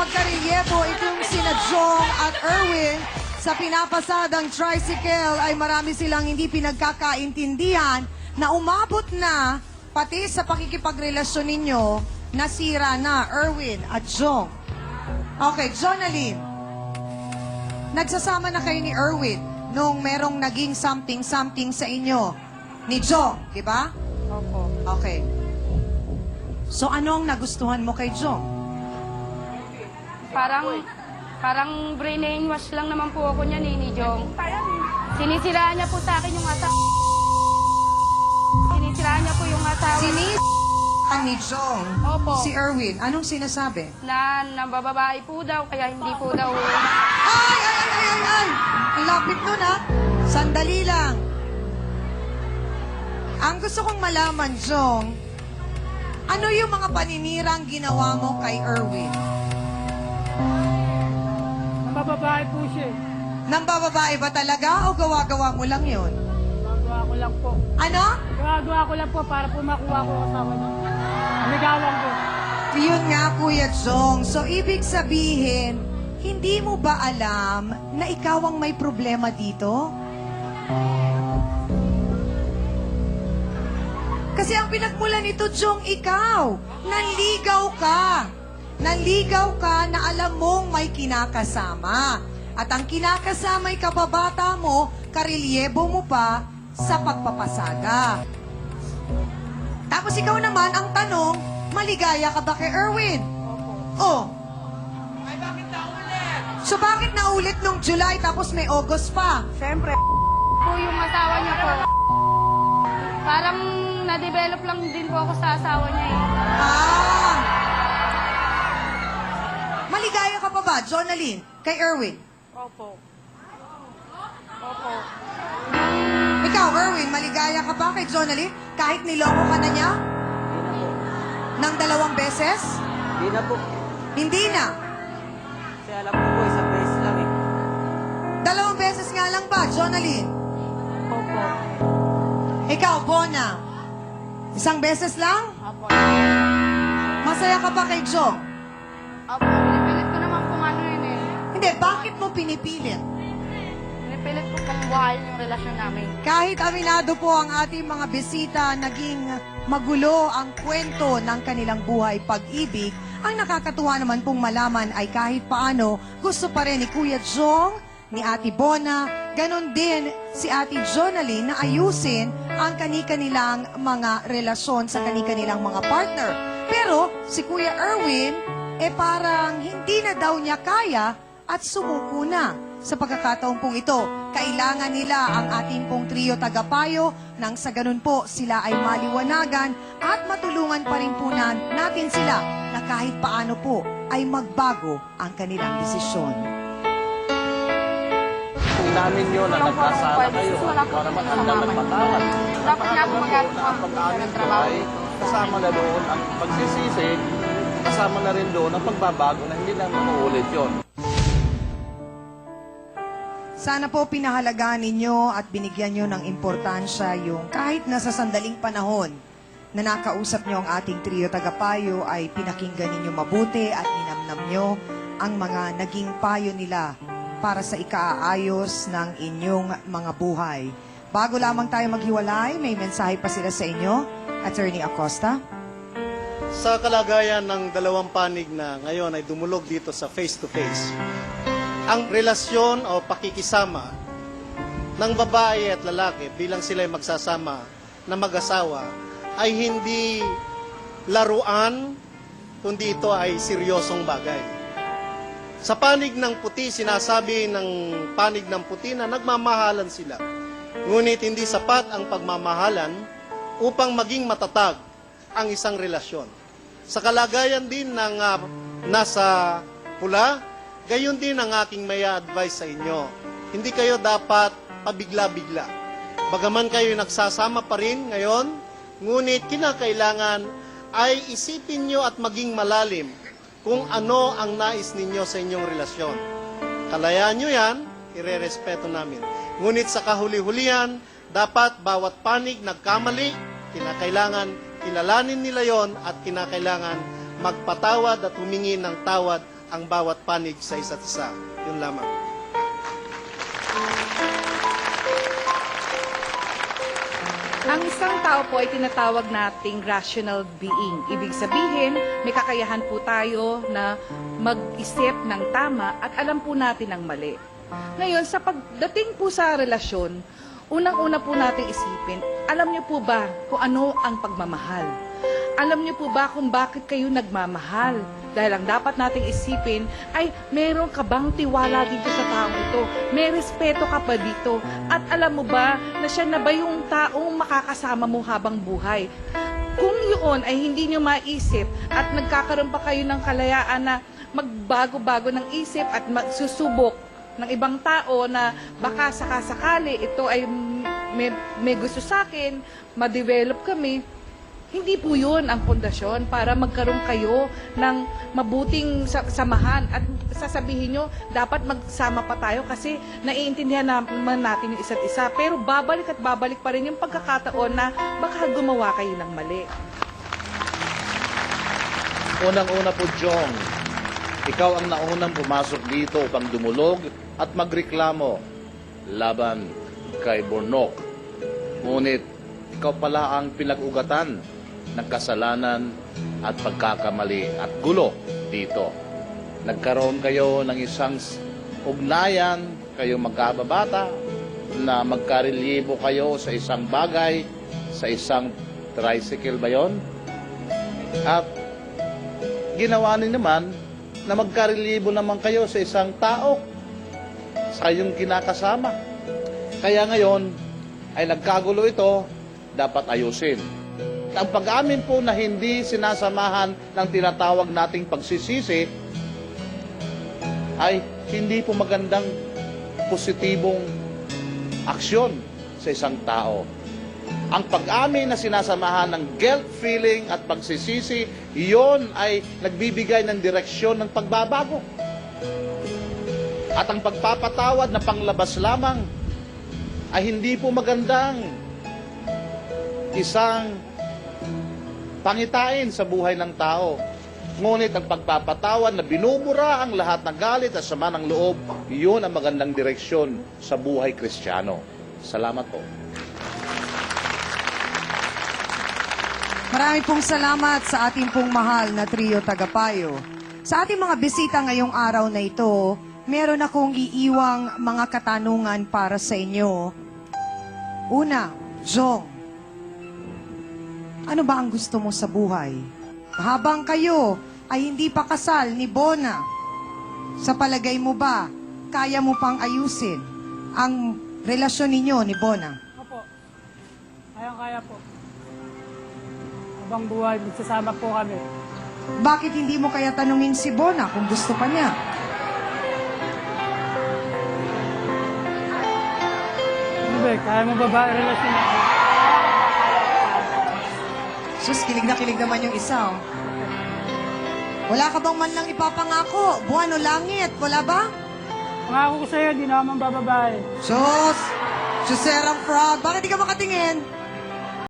magkarelyebo itong sina Jong at Erwin. Sa pinapasadang tricycle ay marami silang hindi pinagkakaintindihan na umabot na pati sa pakikipagrelasyon ninyo, nasira na Erwin at Jong. Okay, Jonalyn. Nagsasama na kayo ni Erwin nung merong naging something-something sa inyo ni Jong, di ba? Opo. Okay. So ano ang nagustuhan mo kay Jong? Parang brainwash lang naman po ako niyan ni Jong. Sinisiraan niya po sa akin yung asawa. Sinisiraan niya po yung asawa. Ni Jong, Opo. si Erwin, anong sinasabi? Na nambababae po daw, kaya hindi po daw. Ay! Ang lapit nun, ha? Sandali lang. Ang gusto kong malaman, Jong, ano yung mga paninirang ginawa mo kay Erwin? Nambababae po siya. Nang bababae ba talaga o gawa-gawa mo lang yun? Gagawa ko lang po. Ano? Gagawa ko lang po para po makuha ko asawa niya. Amigawan ko. Yun nga, Kuya Jong. So, ibig sabihin, hindi mo ba alam na ikaw ang may problema dito? Kasi ang pinagmulan nito, Jong, ikaw. Nanligaw ka. Nanligaw ka na alam mong may kinakasama. At ang kinakasama'y kababata mo, karelyebo mo pa sa pagpapasada. Tapos ikaw naman, ang tanong, maligaya ka ba kay Erwin? Oh. Ay, bakit naulit? So bakit naulit nung July tapos may August pa? Siyempre, po yung asawa niya po. Parang na-develop lang din po ako sa asawa niya eh. Ah! Maligaya ka pa ba, Jonalyn, kay Erwin? Opo. Opo. Ikaw, Erwin, maligaya ka ba kay Jonalyn? Kahit niloko ka na niya? Nang 2 beses? Hindi na po. Hindi na. Kasi alam ko po, isang beses lang eh. 2 beses nga lang ba, Jonalyn? Opo. Ikaw, Bona, 1 beses lang? Opo. Masaya ka ba kay Jong? Opo. Pinipilit ko naman kung ano yun eh. Hindi, bakit mo pinipilit? Pinipilit ko kung buhay yung relasyon namin. Kahit aminado po ang ating mga bisita, naging magulo ang kwento ng kanilang buhay pag-ibig, ang nakakatuwa naman pong malaman ay kahit paano gusto pa rin ni Kuya Jong, ni Ate Bona, ganon din si Ate Jonalyn na ayusin ang kani-kanilang mga relasyon sa kani-kanilang mga partner. Pero si Kuya Erwin, parang hindi na daw niya kaya at sumuko na. Sa pagkakataon pong ito, kailangan nila ang ating pong trio tagapayo nang sa ganun po sila ay maliwanagan at matulungan pa rin po natin sila na kahit paano po ay magbago ang kanilang desisyon. Kung namin yun na nagkasala kayo para matandang nagpatawad. Dapat nga po magagawa Ang pag-amin ko ay kasama na doon ang pagsisisi, kasama na rin doon ang pagbabago na hindi lang mauulit yun. Sana po pinahalagaan ninyo at binigyan nyo ng importansya yung kahit nasa sandaling panahon na nakausap nyo ang ating trio tagapayo ay pinakinggan ninyo mabuti at ninamnam nyo ang mga naging payo nila para sa ikaayos ng inyong mga buhay. Bago lamang tayo maghiwalay, may mensahe pa sila sa inyo, Attorney Acosta. Sa kalagayan ng 2 panig na ngayon ay dumulog dito sa face-to-face, ang relasyon o pakikisama ng babae at lalaki bilang sila ay magsasama na mag-asawa ay hindi laruan, kundi ito ay seryosong bagay. Sa panig ng puti, sinasabi ng panig ng puti na nagmamahalan sila. Ngunit hindi sapat ang pagmamahalan upang maging matatag ang isang relasyon. Sa kalagayan din ng nasa pula, gayon din ang aking may advice sa inyo. Hindi kayo dapat pabigla-bigla. Bagaman kayo nagsasama pa rin ngayon, ngunit kinakailangan ay isipin nyo at maging malalim kung ano ang nais ninyo sa inyong relasyon. Kalayaan nyo yan, irerespeto namin. Ngunit sa kahuli-hulihan, dapat bawat panig nagkamali, kinakailangan kilalanin nila yon at kinakailangan magpatawad at humingi ng tawad ang bawat panig sa isa't isa. Yun lamang. Ang isang tao po ay tinatawag nating rational being. Ibig sabihin, may kakayahan po tayo na mag-isip ng tama at alam po natin ang mali. Ngayon, sa pagdating po sa relasyon, unang-una po nating isipin, alam niyo po ba kung ano ang pagmamahal? Alam niyo po ba kung bakit kayo nagmamahal? Dahil ang dapat nating isipin ay meron ka bang tiwala dito sa taong ito? May respeto ka pa dito? At alam mo ba na siya na ba yung taong makakasama mo habang buhay? Kung yun ay hindi niyo maisip at nagkakaroon pa kayo ng kalayaan na magbago-bago ng isip at magsusubok ng ibang tao na baka sakasakali ito ay may gusto sa akin, ma-develop kami, hindi po yun ang pundasyon para magkaroon kayo ng mabuting samahan at sasabihin nyo, dapat magsama pa tayo kasi naiintindihan naman natin yung isa't isa. Pero babalik at babalik pa rin yung pagkakataon na baka gumawa kayo ng mali. Unang-una po, Jong, ikaw ang naunang pumasok dito upang dumulog at magreklamo laban kay Bornok. Ngunit ikaw pala ang pinag-ugatan ng kasalanan at pagkakamali at gulo dito. Nagkaroon kayo ng isang ugnayan, kayo magkababata, na magkarelibo kayo sa isang bagay, sa isang tricycle ba yun? At ginawa niyo naman na magkarelibo naman kayo sa isang tao, sa iyong kinakasama. Kaya ngayon, ay nagkagulo ito, dapat ayusin. Ang pag-amin po na hindi sinasamahan ng tinatawag nating pagsisisi ay hindi po magandang positibong aksyon sa isang tao. Ang pag-amin na sinasamahan ng guilt feeling at pagsisisi, iyon ay nagbibigay ng direksyon ng pagbabago. At ang pagpapatawad na panglabas lamang ay hindi po magandang isang pangitain sa buhay ng tao. Ngunit ang pagpapatawad na binubura ang lahat ng galit at sama ng loob, iyon ang magandang direksyon sa buhay Kristiyano. Salamat po. Marami pong salamat sa ating pong mahal na trio tagapayo. Sa ating mga bisita ngayong araw na ito, meron akong iiwang mga katanungan para sa inyo. Una, Jong, ano ba ang gusto mo sa buhay? Habang kayo ay hindi pa kasal ni Bona, sa palagay mo ba, kaya mo pang ayusin ang relasyon ninyo ni Bona? Opo. Kaya po. Habang buhay, magsasama po kami. Bakit hindi mo kaya tanungin si Bona kung gusto pa niya? Sabi, kaya mo ba relasyon natin? Sus, kilig naman yung isa. Oh. Wala ka bang man lang ipapangako? Buwan o langit? Wala ba? Pangako ko sa'yo, di naman bababae. Sus! Suserang frog! Bakit di ka makatingin?